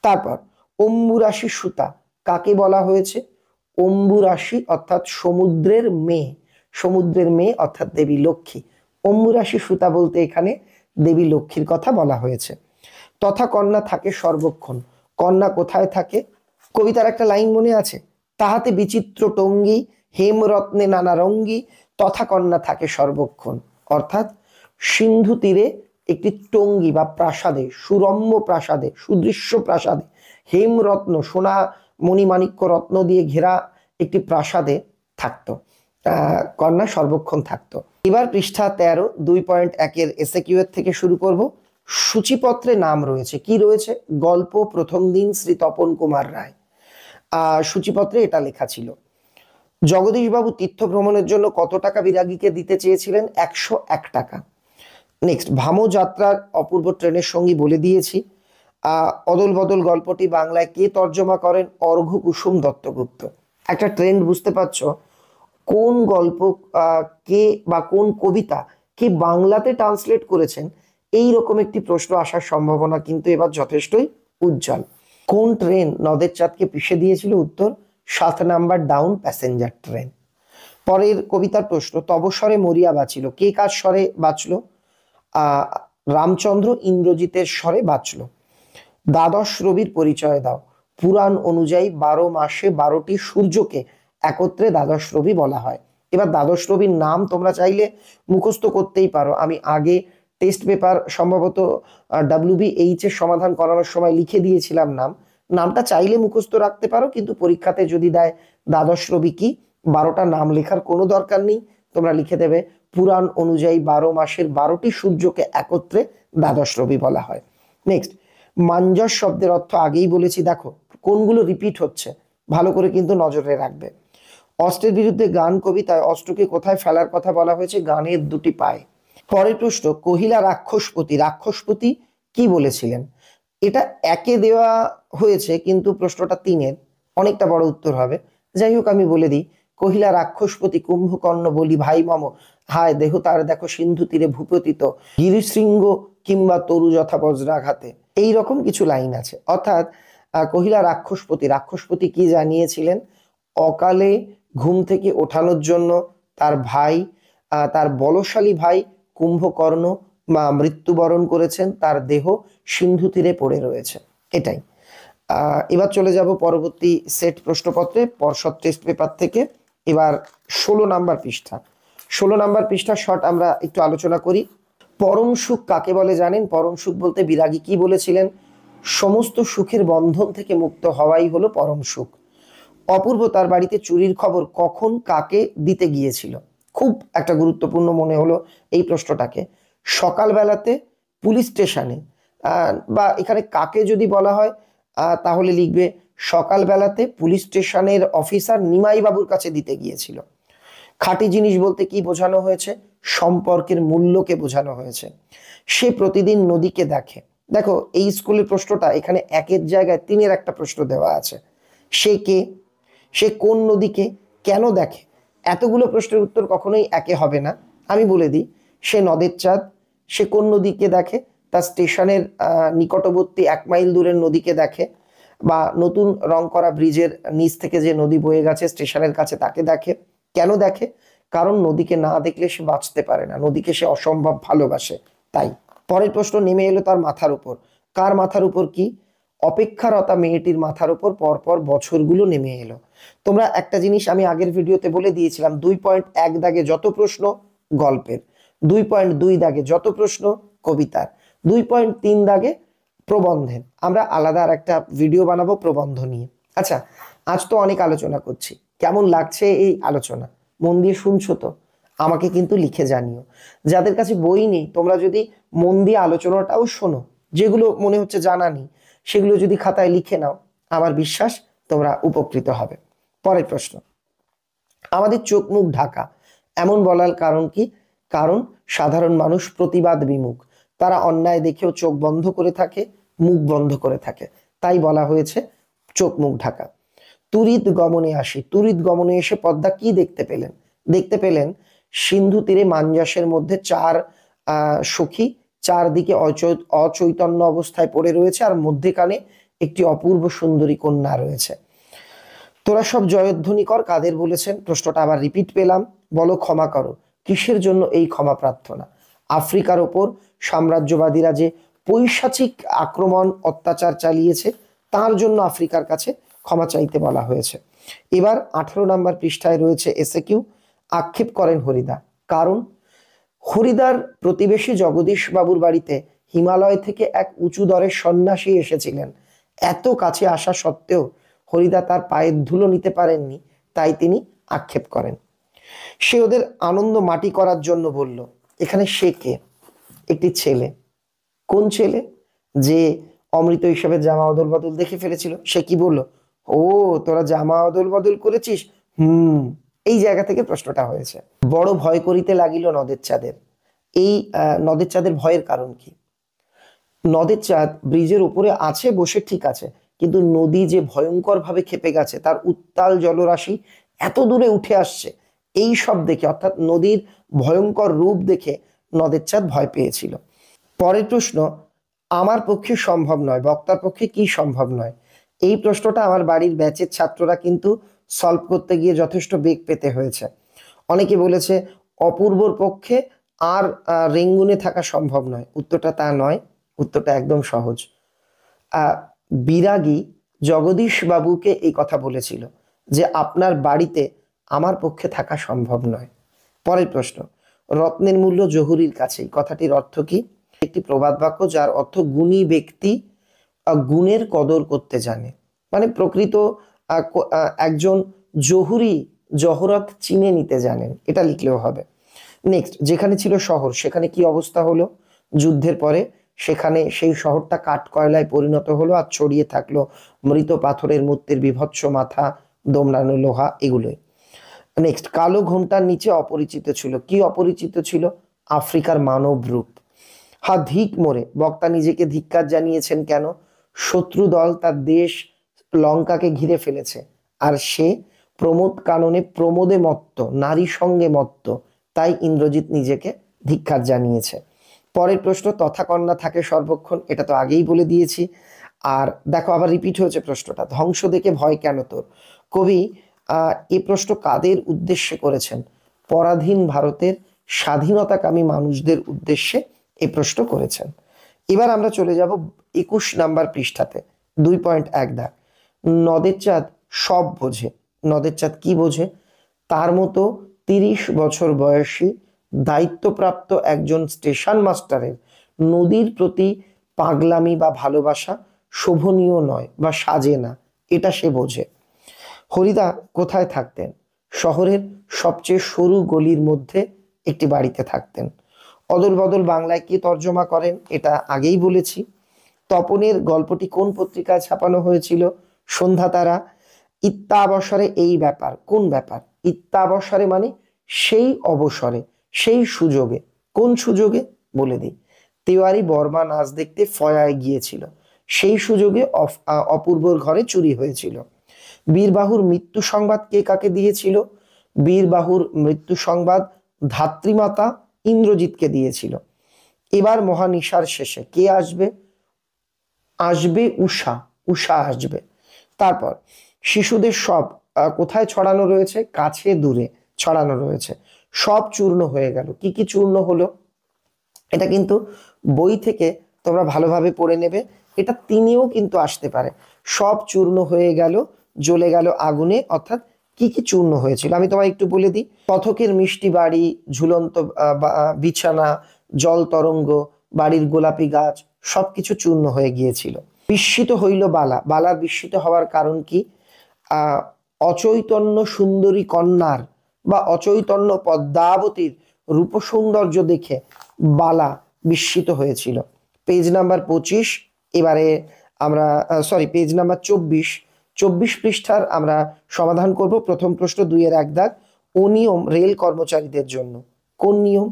তারপর, অম্বুরাশি সুতা কাকে বলা হয়েছে? অম্বুরাশি অর্থাৎ সমুদ্রের মেয়ে অর্থাৎ দেবী লক্ষ্মী। অম্বুরাশি সুতা বলতে এখানে দেবী লক্ষ্মীর কথা বলা হয়েছে। তথা কন্যা থাকে সর্বক্ষণ, কন্যা কোথায় থাকে? কবিতার একটা লাইন মনে আছে, তাহাতে বিচিত্র টঙ্গী হেমরত্নে নানা রঙ্গী তথা কন্যা থাকে সর্বক্ষণ। অর্থাৎ সিন্ধু তীরে একটি টঙ্গী বা প্রাসাদে, সুরম্য প্রাসাদে, সুদৃশ্য প্রাসাদে, হেমরত্ন সোনা মণিমাণিক্য রত্ন দিয়ে ঘেরা একটি প্রাসাদে থাকতো কন্যা, সর্বক্ষণ থাকতো। এবার পৃষ্ঠা 13, 2.1-এর এসএকিউ এর থেকে শুরু করব। সূচিপত্রে নাম রয়েছে, কি রয়েছে? গল্প প্রথম দিন শ্রী তপন কুমার রায়। সূচিপত্রে এটা লেখা ছিল, জগদীশবাবু তীর্থ ভ্রমণের জন্য কত টাকা বিরাগীকে দিতে চেয়েছিলেন? 101 টাকা। নেক্সট, ভামো যাত্রার অপূর্ব ট্রেনের সঙ্গী বলে দিয়েছি। অদল বদল গল্পটি বাংলায় কে তর্জমা করেন? অর্ঘ্য কুসুম দত্তগুপ্ত। একটা ট্রেন্ড বুঝতে পারছো, কোন গল্প কে বা কোন কবিতা কে বাংলাতে ট্রান্সলেট করেছেন, এই রকম একটি প্রশ্ন আসার সম্ভাবনা কিন্তু এবার যথেষ্টই উজ্জ্বল। কোন ট্রেন নদের চাঁদকে পিষে দিয়েছিল? উত্তর 7 নাম্বার ডাউন প্যাসেঞ্জার ট্রেন। পরের কবিতার প্রশ্ন, তব স্বরে মরিয়া বাঁচিল, কে কার স্বরে বাঁচল? রামচন্দ্র ইন্দ্রজিতের স্বরে বাঁচল। দ্বাদশ রবির পরিচয় দাও। পুরাণ অনুযায়ী 12 মাসে 12টি সূর্যকে একত্রে দ্বাদশ রবি বলা হয়। এবার দ্বাদশ রবির নাম তোমরা চাইলে মুখস্থ করতেই পারো। আমি আগে টেস্ট পেপার সম্ভবত WBH এর সমাধান করানোর সময় লিখে দিয়েছিলাম নামটা চাইলে মুখস্থ রাখতে পারো, কিন্তু পরীক্ষাতে যদি দেয় দ্বাদশ রবি কি, 12টা নাম লেখার কোনো দরকার নেই, তোমরা লিখে দেবে পুরাণ অনুযায়ী 12 মাসের 12টি সূর্যকে একত্রে দ্বাদশ রবি বলা হয়। নেক্সট, মাঞ্জস শব্দের অর্থ আগেই বলেছি, দেখো কোনগুলো রিপিট হচ্ছে ভালো করে কিন্তু নজরে রাখবে। অস্ত্রের বিরুদ্ধে গান কবিতায় অস্ত্রকে কোথায় ফেলার কথা বলা হয়েছে? গানের দুটি পায়ে। পরের প্রশ্ন, কহিলা রাক্ষসপতি, রাক্ষসপতি কি বলেছিলেন? এটা একে দেওয়া হয়েছে কিন্তু প্রশ্নটা 3-এর, অনেকটা বড় উত্তর হবে। যাই হোক আমি বলে দিই, কহিলা রাক্ষসপতি কুম্ভকর্ণ বলি ভাই মম, হায় দেহ তার দেখো সিন্ধু তীরে ভূপতিত, গিরিশৃঙ্গ কিংবা তরু যথা বজ্রাঘাতে, এইরকম কিছু লাইন আছে। অর্থাৎ কহিলা রাক্ষসপতি, রাক্ষসপতি কি জানিয়েছিলেন? অকালে ঘুম থেকে ওঠানোর জন্য তার ভাই, তার বলশালী ভাই কুম্ভকর্ণ মৃত্যুবরণ করেছেন, তার দেহ সিন্ধু তীরে পড়ে রয়েছে, এটাই। এবার চলে যাব পরবর্তী সেট প্রশ্নপত্রে পর্ষদ টেস্ট পেপার থেকে। এবার 16 নাম্বার পৃষ্ঠা, 16 নাম্বার পৃষ্ঠা শর্ট আমরা একটু আলোচনা করি। পরম সুখ কাকে বলে জানেন? পরম সুখ বলতে বিরাগী কি বলেছিলেন? সমস্ত সুখের বন্ধন থেকে মুক্ত হওয়াই হলো পরম সুখ। অপূর্ব তার বাড়িতে চুরির খবর কখন কাকে দিতে গিয়েছিল? খুব একটা গুরুত্বপূর্ণ মনে হলো এই প্রশ্নটাকে। সকালবেলাতে পুলিশ স্টেশনে, বা এখানে কাকে যদি বলা হয় তাহলে লিখবে সকালবেলাতে পুলিশ স্টেশনের অফিসার নিমাই বাবুর কাছে দিতে গিয়েছিল। খাঁটি জিনিস বলতে কি বোঝানো হয়েছে? সম্পর্কের মূল্যকে বোঝানো হয়েছে। সে প্রতিদিন নদীকে দেখে। দেখো এই স্কুলের প্রশ্নটা এখানে 1-এর জায়গায় 3-এর একটা প্রশ্ন দেওয়া আছে। সে কে? সে কোন নদীকে কেন দেখে? এতগুলো প্রশ্নের উত্তর কখনোই একে হবে না। আমি বলে দিই, সে নদের চাঁদ। সে কোন নদীকে দেখে? তার স্টেশনের নিকটবর্তী 1 মাইল দূরের নদীকে দেখে, বা নতুন রং করা ব্রিজের নিচ থেকে যে নদী বয়ে গেছে স্টেশনের কাছে তাকে দেখে। কেন দেখে? কারণ নদীকে না দেখলে সে বাঁচতে পারে না, নদীকে সে অসম্ভব ভালোবাসে, তাই। পরের প্রশ্ন, নেমে এলো তার মাথার উপর। কার মাথার উপর কি? অপেক্ষারতা মেয়েটির মাথার উপর পরপর বছরগুলো নেমে এলো। তোমরা একটা জিনিস আমি আগের ভিডিওতে বলে দিয়েছিলাম, 2.1 দাগে যত প্রশ্ন গল্পের, 2.2 দাগে যত প্রশ্ন কবিতার, 2.3 দাগে প্রবন্ধের। আমরা আলাদা আর একটা ভিডিও বানাবো প্রবন্ধ নিয়ে। আচ্ছা, আজ তো অনেক আলোচনা করছি, কেমন লাগছে এই আলোচনা? মন দিয়ে শুনছো তো? আমাকে কিন্তু লিখে জানিও। যাদের কাছে বই নেই, তোমরা যদি মন দিয়ে আলোচনাটাও শোনো, যেগুলো মনে হচ্ছে জানা নেই সেগুলো যদি খাতায় লিখে নাও, আমার বিশ্বাস তোমরা উপকৃত হবে। পরের প্রশ্ন, আমাদের চোখ মুখ ঢাকা এমন বলার কারণ কি? কারণ সাধারণ মানুষ প্রতিবাদ বিমুখ, তারা অন্যায় দেখেও চোখ বন্ধ করে থাকে, মুখ বন্ধ করে থাকে, তাই বলা হয়েছে চোখ মুখ ঢাকা। তুরিত গমনে আসি, তুরিত গমনে এসে পদ্মা কি দেখতে পেলেন? দেখতে পেলেন সিন্ধু তীরে মাঞ্জাসের মধ্যে 4 সখী চারদিকে অচৈতন্য অবস্থায় পড়ে রয়েছে, আর মধ্যেখানে একটি অপূর্ব সুন্দরী কন্যা রয়েছে। তোরা সব জয়ধ্বনি কর, কাদের বলেছেন? প্রশ্নটা আবার রিপিট পেলাম। বলো ক্ষমা করো, কিসের জন্য এই ক্ষমা প্রার্থনা? আফ্রিকার ওপর সাম্রাজ্যবাদীরা যে পৈশাচিক আক্রমণ অত্যাচার চালিয়েছে তার জন্য আফ্রিকার কাছে ক্ষমা চাইতে বলা হয়েছে। এবার 18 নম্বর পৃষ্ঠায় রয়েছে এসএকিউ। আক্ষেপ করেন হরিদা, কারণ হরিদার প্রতিবেশী জগদীশ বাবুর বাড়িতে হিমালয় থেকে এক উঁচু দরের সন্ন্যাসী এসেছিলেন। এত কাছে আসা সত্ত্বেও হরিদা তার পায়ের ধুলো নিতে পারেননি, তাই তিনি আক্ষেপ করেন। সে ওদের আনন্দ মাটি করার জন্য বলল। এখানে সে কে? একটি ছেলে। কোন ছেলে? যে অমৃত হিসেবে জামা অদল বদল দেখে ফেলেছিল। সে কি বলল? ও তোরা জামা অদল বদল করেছিস? এই জায়গা থেকে প্রশ্নটা হয়েছে। বড় ভয় করিতে লাগিল নদের চাঁদের। এই নদের চাঁদের ভয়ের কারণ কি? নদের চাঁদ ব্রিজের উপরে আছে বসে, ঠিক আছে, কিন্তু নদী যে ভয়ঙ্কর ভাবে খেপে গেছে, তার উত্তাল জলরাশি এত দূরে উঠে আসছে, এই সব দেখে, অর্থাৎ নদীর ভয়ঙ্কর রূপ দেখে নদের চাঁদ ভয় পেয়েছিল। পরের প্রশ্ন, আমার পক্ষে সম্ভব নয়, বক্তার পক্ষে কি সম্ভব নয়? এই প্রশ্নটা আমার বাড়ির ব্যাচের ছাত্ররা কিন্তু সলভ করতে গিয়ে যথেষ্ট বেগ পেতে হয়েছে। অনেকে বলেছে অপূর্বর পক্ষে আর রেঙ্গুনে থাকা সম্ভব নয়। উত্তরটা তা নয়, উত্তরটা একদম সহজ। বিরাগী জগদীশ বাবুকে এই কথা বলেছিল যে আপনার বাড়িতে আমার পক্ষে থাকা সম্ভব নয়। পরের প্রশ্ন, রত্নের মূল্য জহুরির কাছেই, কথাটির অর্থ কি? একটি প্রবাদ বাক্য যার অর্থ গুণী ব্যক্তি গুণের কদর করতে জানে, মানে প্রকৃত একজন জহুরি জহরত চিনে নিতে জানেন, এটা লিখলেও হবে। নেক্সট, যেখানে ছিল শহর সেখানে কি অবস্থা হলো? যুদ্ধের পরে সেখানে সেই শহরটা কাঠ কয়লায় পরিণত হলো আর ছড়িয়ে থাকলো মৃত পাথরের মূর্তির বিভৎস মাথা, দোমড়ানো লোহা, এগুলোই। নেক্সট, কালো ঘোমটার নিচে অপরিচিত ছিল, কি অপরিচিত ছিল? আফ্রিকার মানব রূপ। ধিক মোরে, বক্তা নিজেকে ধিক্কার জানিয়েছেন কেন? শত্রু দল তার দেশ লঙ্কাকে ঘিরে ফেলেছে আর সে প্রমোদ কাননে প্রমোদে মত্ত, নারী সঙ্গে মত্ত, তাই ইন্দ্রজিৎ নিজেকে ধিক্কার জানিয়েছে। পরের প্রশ্ন, তথাকন্যা থাকে সর্বক্ষণ, এটা তো আগেই বলে দিয়েছি। আর দেখো আবার রিপিট হয়েছে প্রশ্নটা, ধ্বংস দেখে ভয় কেন তোর? কবি এই প্রশ্ন কাদের উদ্দেশ্যে করেছেন? পরাধীন ভারতের স্বাধীনতাকামী মানুষদের উদ্দেশ্যে এই প্রশ্ন করেছেন। এবার আমরা চলে যাব 21 নাম্বার পৃষ্ঠাতে, 2.1 দাগ। নদের চাঁদ সব বোঝে। নদের চাঁদ কি বোঝে? তার মতো 30 বছর বয়সী দায়িত্বপ্রাপ্ত একজন স্টেশন মাস্টারের নদীর প্রতি পাগলামি বা ভালোবাসা শোভনীয় নয় বা সাজে না, এটা সে বোঝে। হরিদা কোথায় থাকতেন? শহরের সবচেয়ে সরু গলির মধ্যে একটি বাড়িতে থাকতেন। অদল বদল বাংলায় কি তর্জমা করেন? এটা আগেই বলেছি। তপনের গল্পটি কোন পত্রিকায় ছাপানো হয়েছিল? সন্ধ্যা তারা। ইত্যাবসরে এই ব্যাপার, কোন ব্যাপার? ইত্যাবসরে মানে সেই অবসরে, সেই সুযোগে। কোন সুযোগে বলে দিই, তেওয়ারি বর্মা নাচ দেখতে ফয়ায় গিয়েছিল, সেই সুযোগে অপূর্বর ঘরে চুরি হয়েছিল। বীরবাহুর মৃত্যু সংবাদ কে কাকে দিয়েছিল? বীরবাহুর মৃত্যু সংবাদ ধাত্রীমাতা ইন্দ্রজিৎকে দিয়েছিল। এবার মহানিশার শেষে কে আসবে? আসবে উষা, উষা আসবে। তারপর শিশুদের সব কোথায় ছড়ানো রয়েছে? কাছে দূরে ছড়ানো রয়েছে। সব চূর্ণ হয়ে গেল, কি কি চূর্ণ হলো? এটা কিন্তু বই থেকে তোমরা ভালোভাবে পড়ে নেবে, এটা তিনিও কিন্তু আসতে পারে। সব চূর্ণ হয়ে গেল, জ্বলে গেল আগুনে, অর্থাৎ কি কি চূর্ণ হয়েছিল আমি তোমায় একটু বলে দিই। পথকের মিষ্টি বাড়ি, ঝুলন্ত বিছানা, জল তরঙ্গ, বাড়ির গোলাপি গাছ, সবকিছু চূর্ণ হয়ে গিয়েছিল। বিস্মিত হইল বালা, বালার বিস্মিত হওয়ার কারণ কি? অচৈতন্য সুন্দরী কন্যার বা অচৈতন্য পদ্মাবতীর রূপ সৌন্দর্য দেখে বালা বিস্মিত হয়েছিল। পেজ নাম্বার 25, এবারে আমরা পেজ নাম্বার 24 পৃষ্ঠার আমরা সমাধান করব। প্রথম প্রশ্ন 2-1 দাগ। অনিয়ম রেল কর্মচারীদের জন্য, কোন নিয়ম?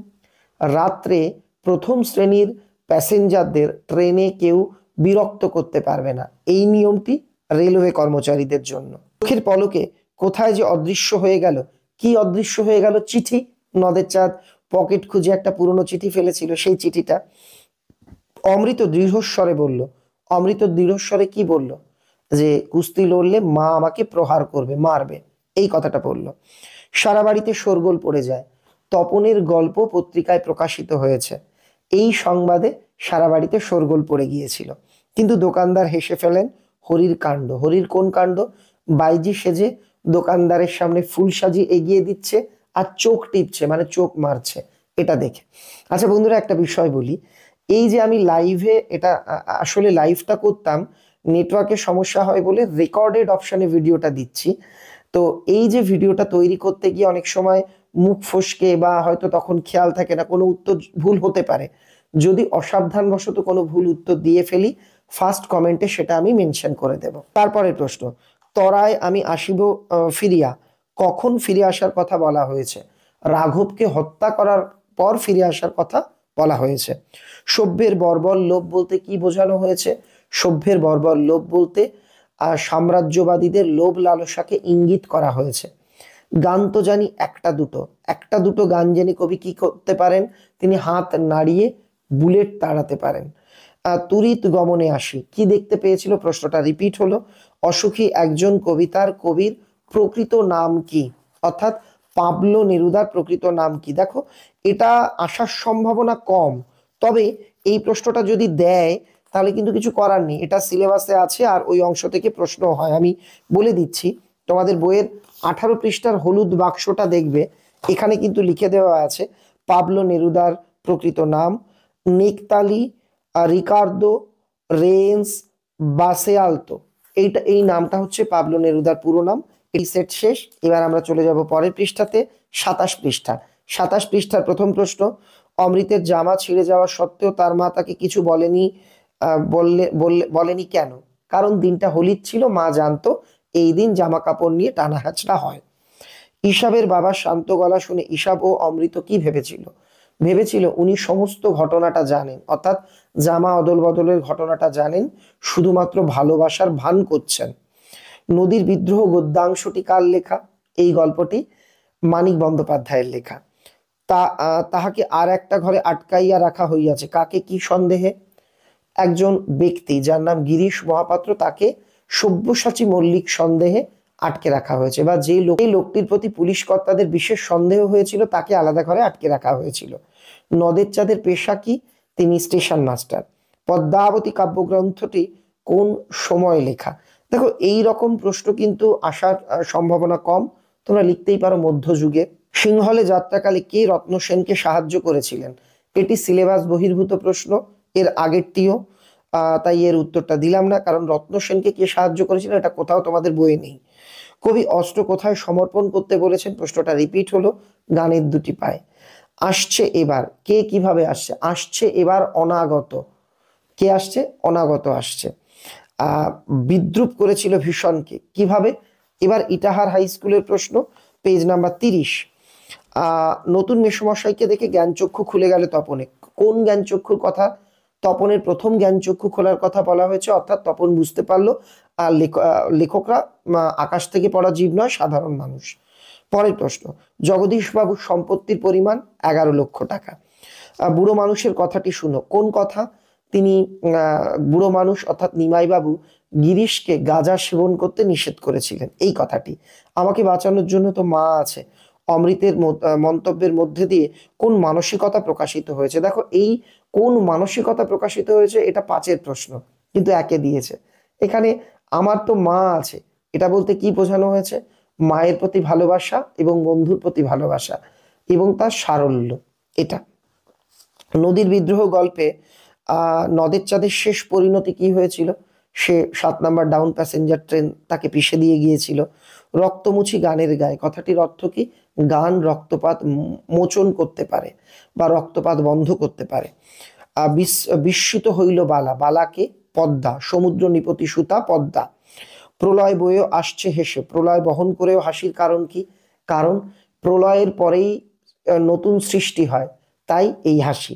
রাত্রে প্রথম শ্রেণীর প্যাসেঞ্জারদের ট্রেনে কেউ বিরক্ত করতে পারবে না, এই নিয়মটি রেলওয়ে কর্মচারীদের জন্য। চোখের পলকে কোথায় যে অদৃশ্য হয়ে গেল, কি অদৃশ্য হয়ে গেল? চিঠি। নদের চাঁদ পকেট খুঁজে একটা পুরনো চিঠি ফেলেছিল, সেই চিঠিটা। অমৃত দৃঢ়স্বরে বলল, অমৃত দৃঢ়স্বরে কি বলল? যে কুস্তি লড়লে মা আমাকে প্রহার করবে, মারবে, এই কথাটা বলল। সারা বাড়িতে শোরগোল পড়ে যায়, তপনের গল্প পত্রিকায় প্রকাশিত হয়েছে, এই সংবাদে সারা বাড়িতে শোরগোল পড়ে গিয়েছিল। কিন্তু দোকানদার হেসে ফেলেন হরির কাণ্ড। হরির কোন কাণ্ড? বাইজি সেজে দোকানদারের সামনে ফুল সাজি এগিয়ে দিচ্ছে আর চোখ টিপছে, মানে চোখ মারছে, এটা দেখে। আচ্ছা বন্ধুরা, একটা বিষয় বলি, এই যে আমি লাইভে এটা আসলে লাইভটা করতাম, নেটওয়ার্কের সমস্যা হয় বলে রেকর্ডেড অপশনে ভিডিওটা দিচ্ছি। তো এই যে ভিডিওটা তৈরি করতে গিয়ে অনেক সময় মুখ ফসকে বা হয়তো তখন খেয়াল থাকে না, কোনো উত্তর ভুল হতে পারে। যদি অসাবধানবশত কোনো ভুল উত্তর দিয়ে ফেলি, ফার্স্ট কমেন্টে সেটা আমি মেনশন করে দেব। তারপরের প্রশ্ন, তরায় আমি আসিব ফিরিয়া, কখন ফিরে আসার কথা বলা হয়েছে? রাঘবকে হত্যা করার পর ফিরে আসার কথা বলা হয়েছে। সভ্যের বর্বর লোভ বলতে কি বোঝানো হয়েছে? সভ্যের বর্বর লোভ বলতে সাম্রাজ্যবাদীদের লোভ লালসাকে ইঙ্গিত করা হয়েছে। গান তো জানি একটা দুটো গান জেনে কবি কি করতে পারেন? তিনি হাত নাড়িয়ে বুলেট তাড়াতে পারেন। তুরিত গমনে আসি, কি দেখতে পেয়েছিল? প্রশ্নটা রিপিট হলো। অসুখী একজন কবিতার কবির প্রকৃত নাম কি? অর্থাৎ পাবলো নেরুদার প্রকৃত নাম কি? দেখো এটা আসার সম্ভাবনা কম, তবে এই প্রশ্নটা যদি দেয় তাহলে কিন্তু কিছু করার নেই, এটা সিলেবাসে আছে আর ওই অংশ থেকে প্রশ্ন হয়। আমি বলে দিচ্ছি, তোমাদের বইয়ের 18 পৃষ্ঠার হলুদ বাক্সটা দেখবে, এখানে কিন্তু লিখে দেওয়া আছে পাবলো নেরুদার প্রকৃত নাম নেকতালি রিকার্দো রেন্স বাসেআলতো। এই নামটা হচ্ছে পাবলো নেরুদার পুরো নাম। এই সেট শেষ। এবার আমরা চলে যাব পরের পৃষ্ঠাতে, 27 পৃষ্ঠা। 27 পৃষ্ঠার প্রথম প্রশ্ন, অমৃতের জামা ছিঁড়ে যাওয়া সত্ত্বেও তার মা তাকে কিছু বলেনি, বলেনি কেন? কারণ দিনটা হোলির ছিল, মা জানতো এই দিন জামা কাপড় নিয়ে টানা হেঁচড়া হয়। ঈশাবের বাবার শান্ত গলা শুনে ঈশাব ও অমৃত কি ভেবেছিল? ভেবেছিল উনি সমস্ত ঘটনাটা জানেন, অর্থাৎ জামা অদল বদলের ঘটনাটা জানেন, শুধুমাত্র ভালোবাসার ভান করছেন। নদীর বিদ্রোহ গদ্যাংশটি কার লেখা? এই গল্পটি মানিক বন্দ্যোপাধ্যায়ের লেখা। তাহাকে আর একটা ঘরে আটকাইয়া রাখা হইয়াছে, কাকে? কি সন্দেহে? একজন ব্যক্তি যার নাম গিরিশ মহাপাত্র, তাকে সব্যসাচী মল্লিক সন্দেহে আটকে রাখা হয়েছে, বা যে লোকটির প্রতি পুলিশ কর্তাদের বিশেষ সন্দেহ হয়েছিল তাকে আলাদা ঘরে আটকে রাখা হয়েছিল। নদের চাঁদের পেশা কি? তিনি স্টেশন মাস্টার। পদ্মাবতী কাব্যগ্রন্থটি কোন সময় লেখা? দেখো এই রকম প্রশ্ন কিন্তু আসার সম্ভাবনা কম, তোমরা লিখতেই পারো মধ্যযুগে। সিংহলে যাত্রাকালে কে রত্ন সেনকে সাহায্য করেছিলেন? এটি সিলেবাস বহির্ভূত প্রশ্ন, এর আগেরটিও, তাই এর উত্তরটা দিলাম না, কারণ রত্ন সেনকে কে সাহায্য করেছিলেন এটা কোথাও তোমাদের বইয়ে নেই। কবি অস্ত্র কোথায় সমর্পণ করতে বলেছেন? প্রশ্নটা রিপিট হলো, গানের দুটি পায়। আসছে এবার, কে কিভাবে আসছে? আসছে এবার অনাগত, কে আসছে? অনাগত আসছে। বিদ্রুপ করেছিল ভীষণকে, কিভাবে? এবার ইটাহার হাই স্কুলের প্রশ্ন, পেজ নাম্বার 30। নতুন মেসমশাইকে দেখে জ্ঞানচক্ষু খুলে গেল তপনে, কোন জ্ঞানচক্ষুর কথা? তপনের প্রথম জ্ঞানচক্ষু খোলার কথা বলা হয়েছে, অর্থাৎ তপন বুঝতে পারলো আর লেখকরা আকাশ থেকে পড়া জীব নয়, সাধারণ মানুষ। পরের প্রশ্ন, জগদীশ বাবুর সম্পত্তির পরিমাণ 11 লক্ষ টাকা। বুড়ো মানুষের কথাটি শুনো, কোন কথা? তিনি বুড়ো মানুষ অর্থাৎ নিমাই বাবু গিরিশকে গাঁজা সেবন করতে নিষেধ করেছিলেন, এই কথাটি। আমাকে বাঁচানোর জন্য তো মা আছে, অমৃতের মন্তব্যের মধ্যে দিয়ে কোন মানসিকতা প্রকাশিত হয়েছে? দেখো এই কোন মানসিকতা প্রকাশিত হয়েছে এটা 5-এর প্রশ্ন, কিন্তু 1-এ দিয়েছে। এখানে আমার তো মা আছে, এটা বলতে কি বোঝানো হয়েছে? মায়ের প্রতি ভালোবাসা এবং বন্ধুর প্রতি ভালোবাসা এবং তার সারল্য, এটা। নদীর বিদ্রোহ গল্পে নদের চাঁদের শেষ পরিণতি কি হয়েছিল? সে 7 নাম্বার ডাউন প্যাসেঞ্জার ট্রেন তাকে পিষে দিয়ে গিয়েছিল। রক্তমুছি গানের গায়ে, কথাটির অর্থ কি? গান রক্তপাত মোচন করতে পারে বা রক্তপাত বন্ধ করতে পারে। বিস্মিত হইল বালা, বালাকে? পদ্মা। সমুদ্র নিপতি সুতা, পদ্মা। প্রলয় বয়েও আসছে হেসে, প্রলয় বহন করেও হাসির কারণ কি? কারণ প্রলয়ের পরেই নতুন সৃষ্টি হয়, তাই এই হাসি।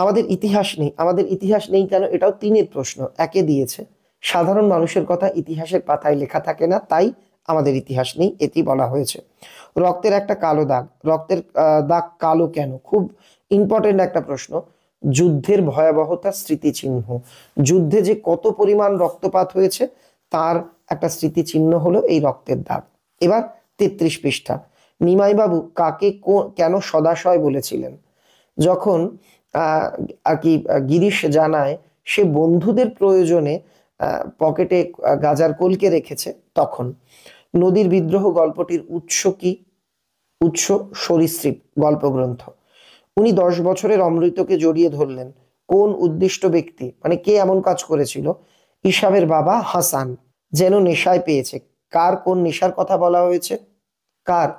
আমাদের ইতিহাস নেই, আমাদের ইতিহাস নেই কেন? এটাও 3-এর প্রশ্ন, 1-এ দিয়েছে। সাধারণ মানুষের কথা ইতিহাসের পাতায় লেখা থাকে না, তাই আমাদের ইতিহাস নেই, এটি বলা হয়েছে। রক্তের একটা কালো দাগ, রক্তের দাগ কালো কেন? খুব ইম্পর্টেন্ট একটা প্রশ্ন। যুদ্ধের ভয়াবহতার স্মৃতিচিহ্ন, যুদ্ধে যে কত পরিমাণ রক্তপাত হয়েছে তার একটা স্মৃতিচিহ্ন হলো এই রক্তের দাগ। এবার 33 পৃষ্ঠা, নিমাইবাবু কাকে কেন সদাশয় বলেছিলেন? যখন আর কি গিরিশ জানায় সে বন্ধুদের প্রয়োজনে পকেটে গাজার কলকে রেখেছে, তখন। নদীর বিদ্রোহ গল্পটির উৎস কি? উৎস সরীসৃপ গল্পগ্রন্থ। উনি 10 বছরের অমৃতকে জড়িয়ে ধরলেন, কোন উদ্দিষ্ট ব্যক্তি? মানে কে এমন কাজ করেছিল? ঈশাবের বাবা হাসান, যেন নেশায় পেয়েছে। কার কোন নেশার কথা বলা হয়েছে? কার?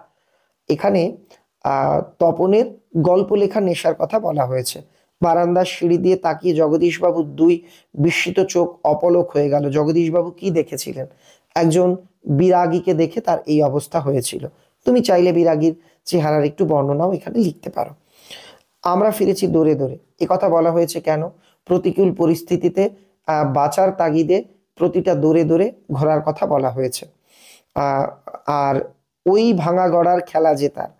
এখানে তপনের গল্প লেখা নেশার কথা বলা হয়েছে। বারান্দার সিঁড়ি দিয়ে তাকিয়ে জগদীশবাবুর 2 বিস্মিত চোখ অপলক হয়ে গেল। জগদীশবাবু কি দেখেছিলেন? একজন বিরাগীকে দেখে তার এই অবস্থা হয়েছিল। তুমি চাইলে বিরাগীর চেহারার একটু বর্ণনাও এখানে লিখতে পারো। আমরা ফিরেছি দৌড়ে দৌড়ে, কথা বলা হয়েছে কেন? প্রতিকূল পরিস্থিতিতে বাঁচার তাগিদে প্রতিটা দৌড়ে দৌড়ে ঘোরার কথা বলা হয়েছে। আর ওই ভাঙা গড়ার খেলা জেতার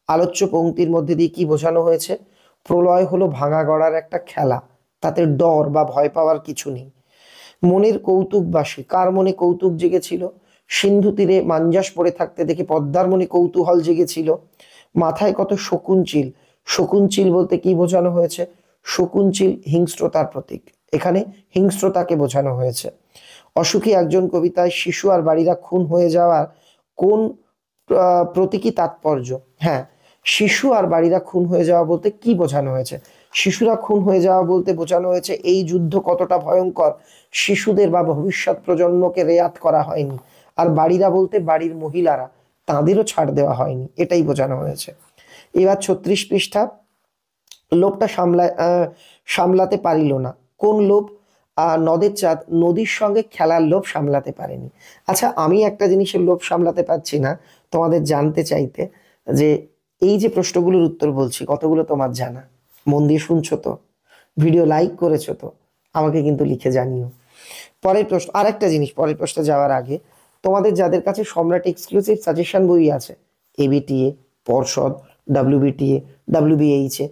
আলোচ্য পংক্তির মধ্যে দিয়ে কি বোঝানো হয়েছে? প্রলয় হলো ভাঙা গড়ার একটা খেলা, তাতে ডর বা ভয় পাওয়ার কিছু নেই। মনের কৌতুকবাসী, কার মনে কৌতুক জেগেছিল? সিন্ধু তীরে মাঞ্জাস পড়ে থাকতে দেখে পদ্মার মনে কৌতূহল জেগেছিল। মাথায় কত শকুনচিল। শকুনচিল বলতে কি বোঝানো হয়েছে? শকুনচিল হিংস্রতার প্রতীক, এখানে হিংস্রতাকে বোঝানো হয়েছে। অসুখী একজন কবিতায় শিশু আর বাড়িরা খুন হয়ে যাওয়ার কোন প্রতীকী তাৎপর্য? হ্যাঁ, শিশু আর বাড়িরা খুন হয়ে যাওয়া বলতে কি বোঝানো হয়েছে? শিশুরা খুন হয়ে যাওয়া বলতে বোঝানো হয়েছে এই যুদ্ধ কতটা ভয়ঙ্কর, শিশুদের বা ভবিষ্যৎ প্রজন্মকে রেয়াত করা হয়নি। আর বাড়িরা বলতে বাড়ির মহিলারা, তাদেরও ছাড় দেওয়া হয়নি, এটাই বোঝানো হয়েছে। এবার 36 পৃষ্ঠা। লোভটা সামলাতে পারিল না, কোন লোভ? নদের চাঁদ নদীর সঙ্গে খেলার লোভ সামলাতে পারেনি। আচ্ছা, আমি একটা জিনিসের লোভ সামলাতে পারছি না, তোমাদের জানতে চাইতে যে এই যে প্রশ্নগুলোর উত্তর বলছি কতগুলো তোমার জানা? মন দিয়ে শুনছো তো? ভিডিও লাইক করেছো তো? আমাকে কিন্তু লিখে জানিও। পরের প্রশ্ন, আর একটা জিনিস, পরের প্রশ্নে যাওয়ার আগে তোমাদের যাদের কাছে সম্রাট এক্সক্লুসিভ সাজেশন বই আছে, এবিটিএ, পর্ষদ, ডাব্লিউবিটিএ, ডাব্লিউবিএইচ এ,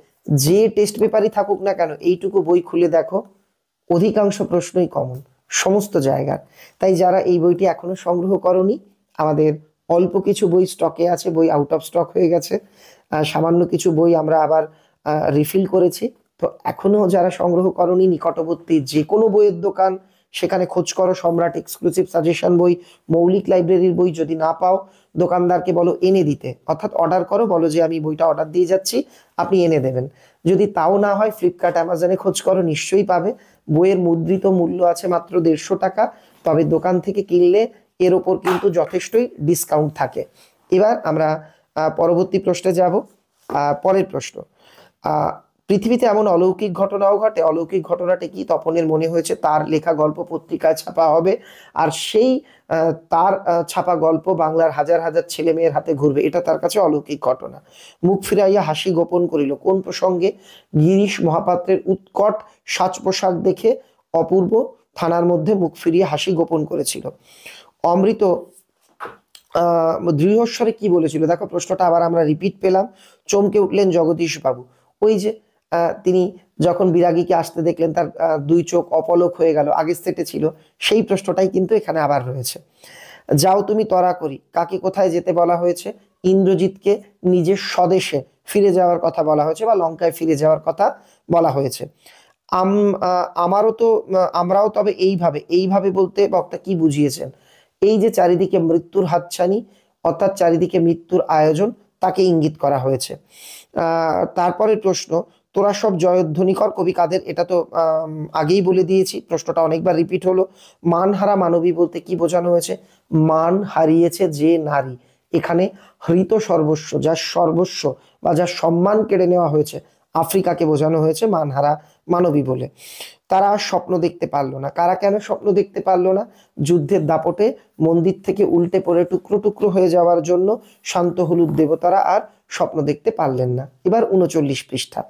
যে টেস্ট পেপারই থাকুক না কেন, এইটুকু বই খুলে দেখো, অধিকাংশ প্রশ্নই কমন সমস্ত জায়গার। তাই যারা এই বইটি এখনো সংগ্রহ করনি, আমাদের অল্প কিছু বই স্টকে আছে, বই আউট অফ স্টক হয়ে গেছে, সামান্য কিছু বই আমরা আবার রিফিল করেছি। তো এখনো যারা সংগ্রহ করনি, নিকটবর্তী যে কোনো বইয়ের দোকান, সেখানে খোঁজ করো সম্রাট এক্সক্লুসিভ সাজেশন বই, মৌলিক লাইব্রেরির বই। যদি না পাও, দোকানদারকে বলো এনে দিতে, অর্থাৎ অর্ডার করো, বলো যে আমি বইটা অর্ডার দিয়ে যাচ্ছি, আপনি এনে দেবেন। যদি তাও না হয়, ফ্লিপকার্ট, অ্যামাজনে খোঁজ করো, নিশ্চয়ই পাবে। বইয়ের মুদ্রিত মূল্য আছে মাত্র 150 টাকা, তবে দোকান থেকে কিনলে এর ওপর কিন্তু যথেষ্টই ডিসকাউন্ট থাকে। এবার আমরা পরবর্তী প্রশ্নে যাব। পরের প্রশ্ন, পৃথিবীতে এমন অলৌকিক ঘটনাও ঘটে, অলৌকিক ঘটনাটি কি? তপনের মনে হয়েছে তার লেখা গল্প পত্রিকায় ছাপা হবে, আর সেই তার ছাপা গল্প বাংলার হাজার হাজার ছেলে মেয়ের হাতে ঘুরবে, এটা তার কাছে অলৌকিক ঘটনা। মুখ ফিরাইয়া হাসি গোপন করিল, কোন প্রসঙ্গে? গিরিশ মহাপাত্রের উৎকট সাজ পোশাক দেখে অপূর্ব থানার মধ্যে মুখ ফিরিয়ে হাসি গোপন করেছিল। অমৃত দৃঢ়স্বরে কি বলেছিল? দেখো প্রশ্নটা আবার আমরা রিপিট পেলাম। চমকে উঠলেন জগদীশ বাবু। ওই যে তিনি যখন বিরাগীকে আসতে দেখলেন, তার দুই চোখ অপলক হয়ে গেল, আগের সেটে ছিল, সেই প্রশ্নটাই কিন্তু এখানে আবার রয়েছে। যাও তুমি তরা করি, কাকে কোথায় যেতে বলা হয়েছে? ইন্দ্রজিৎকে নিজের স্বদেশে ফিরে যাওয়ার কথা বলা হয়েছে, বা লঙ্কায় ফিরে যাওয়ার কথা বলা হয়েছে। আমরাও তবে এইভাবে, এইভাবে বলতে বক্তা কি বুঝিয়েছেন? এই যে চারিদিকে মৃত্যুর হাতছানি, অর্থাৎ চারিদিকে মৃত্যুর আয়োজন, তাকে ইঙ্গিত করা হয়েছে। তারপরের প্রশ্ন, তোরা সব জয়ধ্বনি কর, কবি কাদের? এটা তো আগেই বলে দিয়েছি, প্রশ্নটা অনেকবার রিপিট হলো। মানহারা মানবী বলতে কি বোঝানো হয়েছে? মান হারিয়েছে যে নারী, এখানে হৃত সর্বস্ব, যার সর্বস্ব বা যার সম্মান কেড়ে নেওয়া হয়েছে, আফ্রিকাকে বোঝানো হয়েছে মানহারা মানবী বলে। তারা স্বপ্ন দেখতে পারলো না, কারা কেন স্বপ্ন দেখতে পারলো না? যুদ্ধের দাপটে মন্দির থেকে উল্টে পড়ে টুকরো টুকরো হয়ে যাওয়ার জন্য শান্ত হলুদ দেবতারা আর স্বপ্ন দেখতে পারলেন না। এবার 39 পৃষ্ঠা।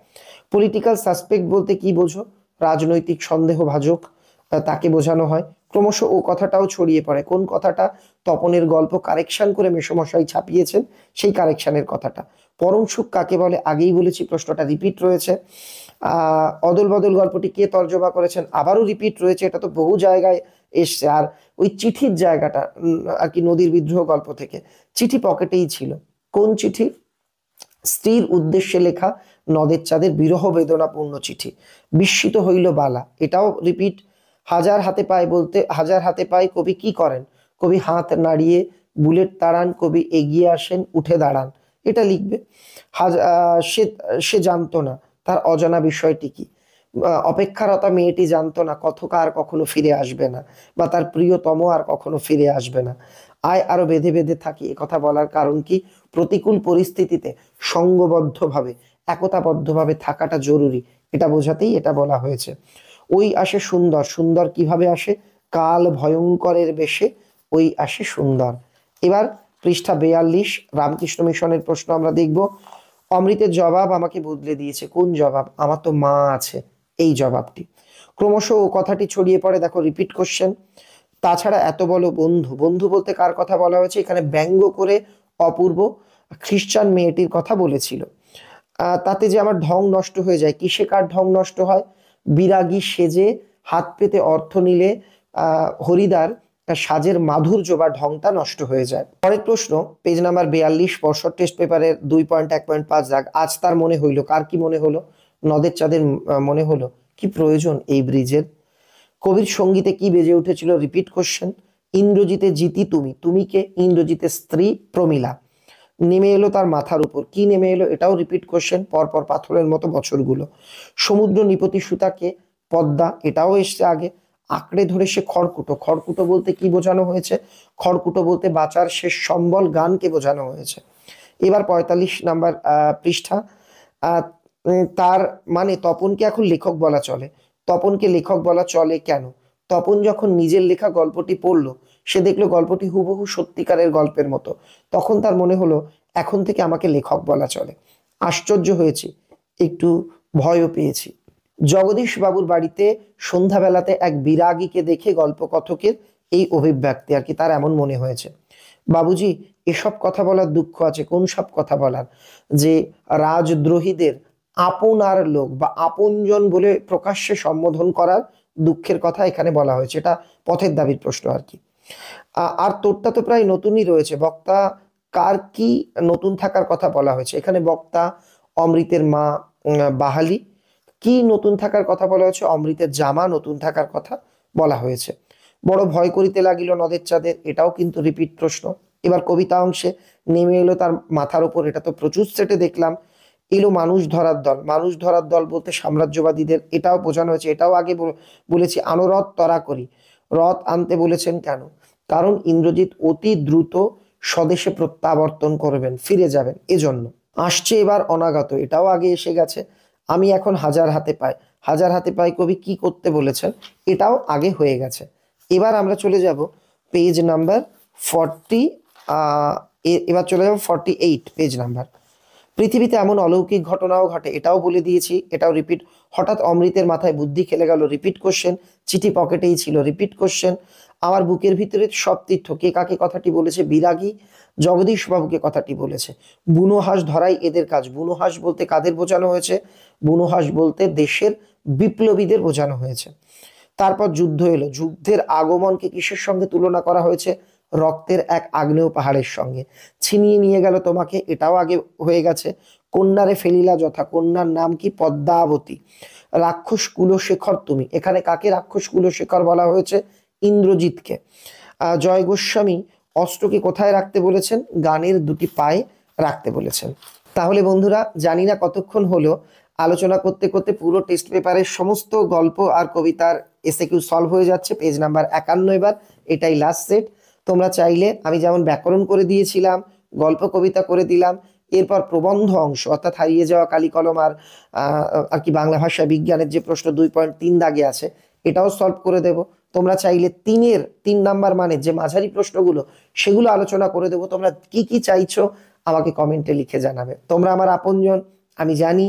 পলিটিক্যাল সাসপেক্ট বলতে কি বোঝো? রাজনৈতিক সন্দেহভাজন, তাকে বোঝানো হয়। ক্রমশ ও কথাটাও ছড়িয়ে পড়ে, কোন কথাটা? তপনের গল্প কারেকশন করে মেসোমশাই ছাপিয়েছেন, সেই কারেকশনের কথাটা। পরম সুখ কাকে বলে? আগেই বলেছি, প্রশ্নটা রিপিট রয়েছে। অদল বদল গল্পটি কে তর্জমা করেছেন? আবারও রিপিট রয়েছে, এটা তো বহু জায়গায় এসছে। আর ওই চিঠির জায়গাটা আর কি, নদীর বিদ্রোহ গল্প থেকে চিঠি পকেটেই ছিল। কোন চিঠি? স্ত্রীর উদ্দেশ্যে লেখা নদের চাঁদের বিরহ বেদনাপূর্ণ চিঠি। বিস্মিত হইল বালা, এটাও রিপিট। হাজার হাতে পায় বলতে হাজার হাতে পায়, কবি কি করেন? কবি হাত নাড়িয়ে বুলেট তাড়ান, কবি এগিয়ে আসেন, উঠে দাঁড়ান, এটা লিখবে। সে সে জানতো না তার অজানা বিষয়টি কি। অপেক্ষারতা মেয়েটি জানতো না কথকা আর কখনো ফিরে আসবে না, বা তার প্রিয়তম আর কখনো ফিরে আসবে না। আয় আরো বেঁধে বেঁধে থাকি, একথা বলার কারণ কি? প্রতিকূল পরিস্থিতিতে সঙ্গবদ্ধভাবে, একতাবদ্ধভাবে থাকাটা জরুরি, এটা বোঝাতেই এটা বলা হয়েছে। ওই আসে সুন্দর, সুন্দর কিভাবে আসে? কাল ভয়ঙ্করের বেশে ওই আসে সুন্দর। এবার পৃষ্ঠা 42, রামকৃষ্ণ মিশনের প্রশ্ন আমরা দেখব। অমৃতের জবাব আমাকে বদলে দিয়েছে, কোন জবাব? আমার তো মা আছে, এই জবাবটি। ক্রমশ ও কথাটি ছড়িয়ে পড়ে, দেখো রিপিট কোশ্চেন। তাছাড়া এত বলো বন্ধু, বন্ধু বলতে কার কথা বলা হয়েছে? এখানে ব্যঙ্গ করে অপূর্ব খ্রিস্টান মেয়েটির কথা বলেছিল। তাতে যে আমার ঢং নষ্ট হয়ে যায়, কিসে কার ঢং নষ্ট হয়? বিরাগী সেজে হাত পেতে অর্থ নিলে হরিদার সাজের মাধুর্য বা ঢংটা নষ্ট হয়ে যায়। পরের প্রশ্ন, পেজ নাম্বার 42, পর্ষদ টেস্ট পেপারের 2.1.5 দাগ। আজ তার মনে হইল, কার কি মনে হলো? নদের চাঁদের মনে হলো কি প্রয়োজন এই ব্রিজের? কবির সঙ্গীতে কি বেজে উঠেছিল? Repeat question. ইন্দ্রজিতে জিতি তুমি, তুমি কে? ইন্দ্রজিতের স্ত্রী প্রমীলা। নেমে এলো তার মাথার উপর, কি নেমে এলো? এটাও রিপিট কোশ্চেন, পরপর পাথরের মতো বছরগুলো। সমুদ্র নিপতি সুতাকে, পদ্মা, এটাও এসছে আগে। আঁকড়ে ধরে সে খড়কুটো, খড়কুটো বলতে কি বোঝানো হয়েছে? খড়কুটো বলতে বাঁচার শেষ সম্বল গানকে বোঝানো হয়েছে। এবার 45 নাম্বার পৃষ্ঠা। তার মানে তপনকে এখন লেখক বলা চলে। তপনকে লেখক বলা চলে কেন? তপন যখন নিজের লেখা গল্পটি পড়লো, সে দেখলো গল্পটি হুবহু সত্যিকারের গল্পের মতো। তখন তার মনে হলো এখন থেকে আমাকে লেখক বলা চলে। আশ্চর্য হয়েছি, একটু ভয়ও পেয়েছি। জগদীশ বাবুর বাড়িতে সন্ধ্যাবেলাতে এক বিরাগীকে দেখে গল্পকথকের এই অভিব্যক্তি আর কি, তার এমন মনে হয়েছে। বাবুজি, এসব কথা বলার দুঃখ আছে। কোন সব কথা বলার? যে রাজদ্রোহীদের আপনার লোক বা আপনজন বলে প্রকাশ্যে সম্বোধন করার দুঃখের কথা এখানে বলা হয়েছে। এটা পথের দাবির প্রশ্ন আর কি। আর তোরটা তো প্রায় নতুনই রয়েছে। বক্তা কার কি নতুন থাকার কথা বলা হয়েছে? এখানে বক্তা অমৃতের মা বাহালি। কি নতুন থাকার কথা বলা হয়েছে? অমৃতের জামা নতুন থাকার কথা বলা হয়েছে। বড় ভয় করিতে লাগিল নদের চাঁদের, এটাও কিন্তু রিপিট প্রশ্ন। এবার কবিতা অংশে নেমে এলো তার মাথার উপর, এটা তো প্রচুর সেটে দেখলাম। এলো মানুষ ধরার দল, মানুষ ধরার দল বলতে সাম্রাজ্যবাদীদের, এটাও বোঝানো হয়েছে। এটাও আগে বলেছি, আনোরথ তরা করি। রথ আনতে বলেছেন কেন? কারণ ইন্দ্রজিৎ অতি দ্রুত স্বদেশে প্রত্যাবর্তন করবেন, ফিরে যাবেন, এজন্য। আসছে এবার অনাগত, এটাও আগে এসে গেছে। আমি এখন হাজার হাতে পাই, হাজার হাতে পাই কবি কি করতে বলেছেন? এটাও আগে হয়ে গেছে। এবার আমরা চলে যাব পেজ নাম্বার 40। এবার চলে যাব 48 পেজ নাম্বার। পৃথিবীতে এমন অলৌকিক ঘটনাও ঘটে, এটাও বলে দিয়েছি, এটাও রিপিট। হঠাৎ অমৃতের মাথায় বুদ্ধি খেলে গেল, রিপিট কোশ্চেন। চিঠি পকেটেই ছিল, রিপিট কোশ্চেন। আমার বুকের ভিতরে সব তীর্থ, কে কাকে কথাটি বলেছে? বিরাগী জগদীশ বাবুকে কথাটি বলেছে। বুনো হাঁস ধরাই এদের কাজ। বুনো হাঁস বলতে কাদের বোঝানো হয়েছে? বুনো হাঁস বলতে দেশের বিপ্লবীদের বোঝানো হয়েছে। তারপর যুদ্ধ এলো, যুদ্ধের আগমনকে কিসের সঙ্গে তুলনা করা হয়েছে? রক্তের এক আগ্নেয় পাহাড়ের সঙ্গে। ছিনিয়ে নিয়ে গেল তোমাকে, এটাও আগে হয়ে গেছে। কন্যারে ফেলিলা যথা, কন্যার নাম কি? পদ্মাবতী। রাক্ষস কুলশেখর তুমি, এখানে কাকে রাক্ষস কুলশেখর বলা হয়েছে? ইন্দ্রজিৎকে। জয় গোস্বামী অস্ত্রকে কোথায় রাখতে বলেছেন? গানের দুটি পায়ে রাখতে বলেছেন। তাহলে বন্ধুরা, জানি না কতক্ষণ হলো, আলোচনা করতে করতে পুরো টেস্ট পেপারের সমস্ত গল্প আর কবিতার এসএকিউ সলভ হয়ে যাচ্ছে। পেজ নাম্বার 51 এবার, এটাই লাস্ট সেট। তোমরা চাইলে আমি যেমন ব্যাকরণ করে দিয়েছিলাম, গল্প কবিতা করে দিলাম, এরপর প্রবন্ধ অংশ অর্থাৎ হারিয়ে যাওয়া কালি কলম আর কি বাংলা ভাষা বিজ্ঞানের যে প্রশ্ন 2.3 দাগে আছে, এটাও সলভ করে দেব। তোমরা চাইলে 3 নাম্বার মানে যে মাঝারি প্রশ্নগুলো, সেগুলো আলোচনা করে দেবো। তোমরা কি কি চাইছো আমাকে কমেন্টে লিখে জানাবে। তোমরা আমার আপনজন, আমি জানি।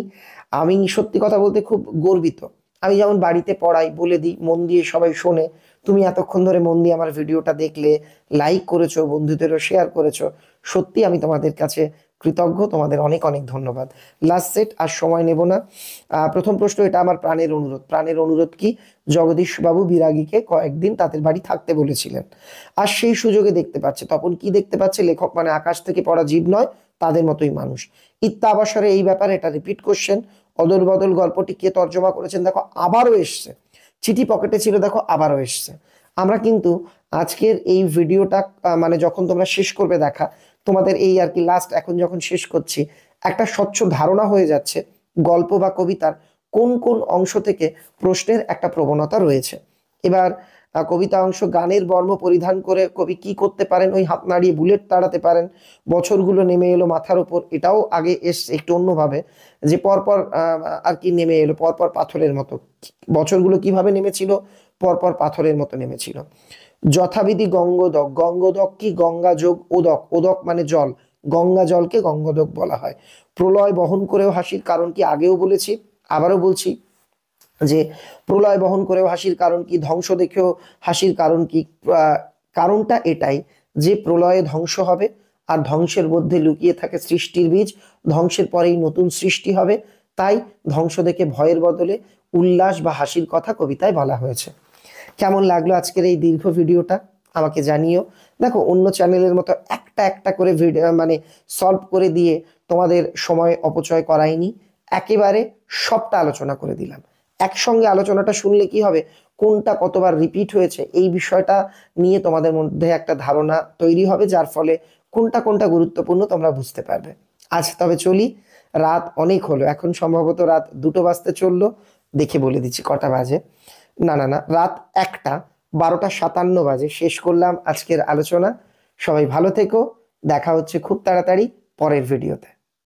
আমি সত্যি কথা বলতে খুব গর্বিত। আমি যেমন বাড়িতে পড়াই, বলে দিই, মন দিয়ে সবাই শোনে। তুমি এতক্ষণ ধরে মন দিয়ে আমার ভিডিওটা দেখলে, লাইক করেছো, বন্ধুদেরও শেয়ার করেছো, সত্যি আমি তোমাদের কাছে কৃতজ্ঞ। তোমাদের অনেক অনেক ধন্যবাদ। লাস্ট সেট, আর সময় নেব না। প্রথম প্রশ্ন, এটা আমার প্রাণের অনুরোধ। প্রাণের অনুরোধ কি? জগদীশ বাবু বিরাগীকে কয়েকদিন তাদের বাড়ি থাকতে বলেছিলেন, আর সেই সুযোগে দেখতে পাচ্ছে। তখন কি দেখতে পাচ্ছে? লেখক মানে আকাশ থেকে পড়া জীব নয়, তাদের মতোই মানুষ। ইত্যাবসরে এই ব্যাপারে এটা রিপিট কোশ্চেন। অদল বদল গল্পটি কে তর্জমা করেছেন? দেখো আবারও এসছে। চিঠি পকেটে ছিল, দেখো আবারও এসছে। আমরা কিন্তু আজকের এই ভিডিওটা মানে যখন তোমরা শেষ করবে দেখা, তোমাদের এই আর কি লাস্ট, এখন যখন শেষ করছি, একটা স্বচ্ছ ধারণা হয়ে যাচ্ছে গল্প বা কবিতার কোন কোন অংশ থেকে প্রশ্নের একটা প্রবণতা রয়েছে। এবার কবিতা অংশ, গানের বর্ম পরিধান করে কবি কি করতে পারেন? ওই হাত নাড়িয়ে বুলেট তাড়াতে পারেন। বছরগুলো নেমে এলো মাথার উপর, এটাও আগে এসছে একটু অন্যভাবে, যে পরপর আর কি নেমে এলো পরপর পাথরের মতো। বছরগুলো কিভাবে নেমেছিল? পরপর পাথরের মতো নেমেছিল। যথাবিধি গঙ্গোদক, গঙ্গোদক কি? গঙ্গা যোগ ওদক, ওদক মানে জল, গঙ্গা জলকে গঙ্গোদক বলা হয়। প্রলয় বহন করেও হাসির কারণ কি? আগেও বলেছি, আবারও বলছি, যে প্রলয় বহন করেও হাসির কারণ কি? ধ্বংস দেখেও হাসির কারণ কি? কারণটা এটাই যে প্রলয়ে ধ্বংস হবে, আর ধ্বংসের মধ্যে লুকিয়ে থাকে সৃষ্টির বীজ। ধ্বংসের পরেই নতুন সৃষ্টি হবে, তাই ধ্বংস দেখে ভয়ের বদলে উল্লাস বা হাসির কথা কবিতায় বলা হয়েছে। কেমন লাগলো আজকের এই দীর্ঘ ভিডিওটা? আমাকে জানিও। দেখো, অন্য চ্যানেলের মতো একটা একটা করে ভিডিও মানে সলভ করে দিয়ে তোমাদের সময় অপচয় করাইনি, একেবারে সবটা আলোচনা করে দিলাম। একসঙ্গে আলোচনাটা শুনলে কি হবে, কোনটা কতবার রিপিট হয়েছে এই বিষয়টা নিয়ে তোমাদের মধ্যে একটা ধারণা তৈরি হবে, যার ফলে কোনটা কোনটা গুরুত্বপূর্ণ তোমরা বুঝতে পারবে। আজ তবে চলি, রাত অনেক হলো, এখন সম্ভবত রাত 2টো বাজতে চললো। দেখে বলে দিচ্ছি কটা বাজে। না না না, রাত 1টা, 12টা 57 বাজে। শেষ করলাম আজকের আলোচনা। সবাই ভালো থেকো, দেখা হচ্ছে খুব তাড়াতাড়ি পরের ভিডিওতে।